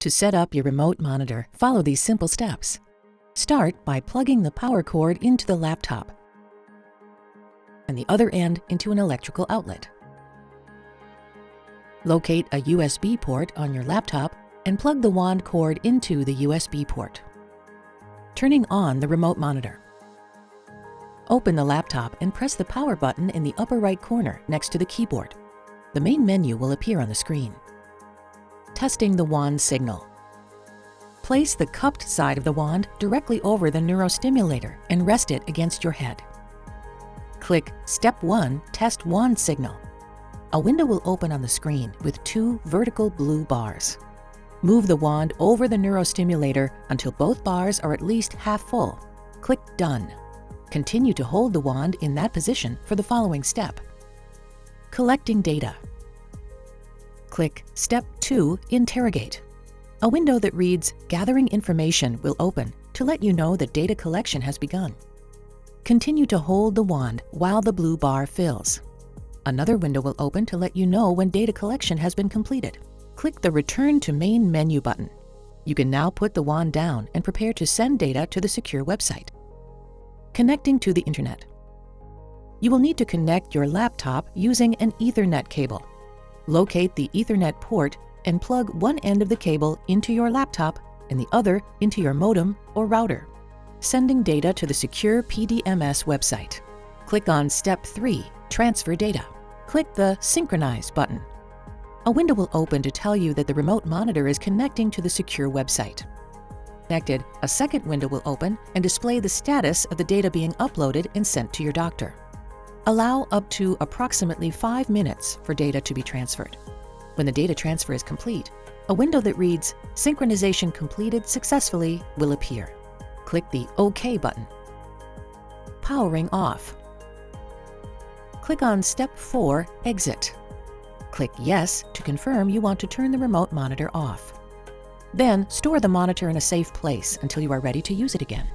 To set up your remote monitor, follow these simple steps. Start by plugging the power cord into the laptop and the other end into an electrical outlet. Locate a USB port on your laptop and plug the wand cord into the USB port. Turning on the remote monitor. Open the laptop and press the power button in the upper right corner next to the keyboard. The main menu will appear on the screen. Testing the wand signal. Place the cupped side of the wand directly over the neurostimulator and rest it against your head. Click Step 1 Test Wand Signal. A window will open on the screen with two vertical blue bars. Move the wand over the neurostimulator until both bars are at least half full. Click Done. Continue to hold the wand in that position for the following step. Collecting data. Click Step 2 Interrogate. A window that reads Gathering Information will open to let you know that data collection has begun. Continue to hold the wand while the blue bar fills. Another window will open to let you know when data collection has been completed. Click the Return to Main Menu button. You can now put the wand down and prepare to send data to the secure website. Connecting to the Internet. You will need to connect your laptop using an Ethernet cable. Locate the Ethernet port and plug one end of the cable into your laptop and the other into your modem or router. Sending data to the secure PDMS website. Click on Step 3, Transfer Data. Click the Synchronize button. A window will open to tell you that the remote monitor is connecting to the secure website. Connected, a second window will open and display the status of the data being uploaded and sent to your doctor. Allow up to approximately 5 minutes for data to be transferred. When the data transfer is complete, a window that reads Synchronization completed successfully will appear. Click the OK button. Powering off. Click on Step 4, Exit. Click Yes to confirm you want to turn the remote monitor off. Then store the monitor in a safe place until you are ready to use it again.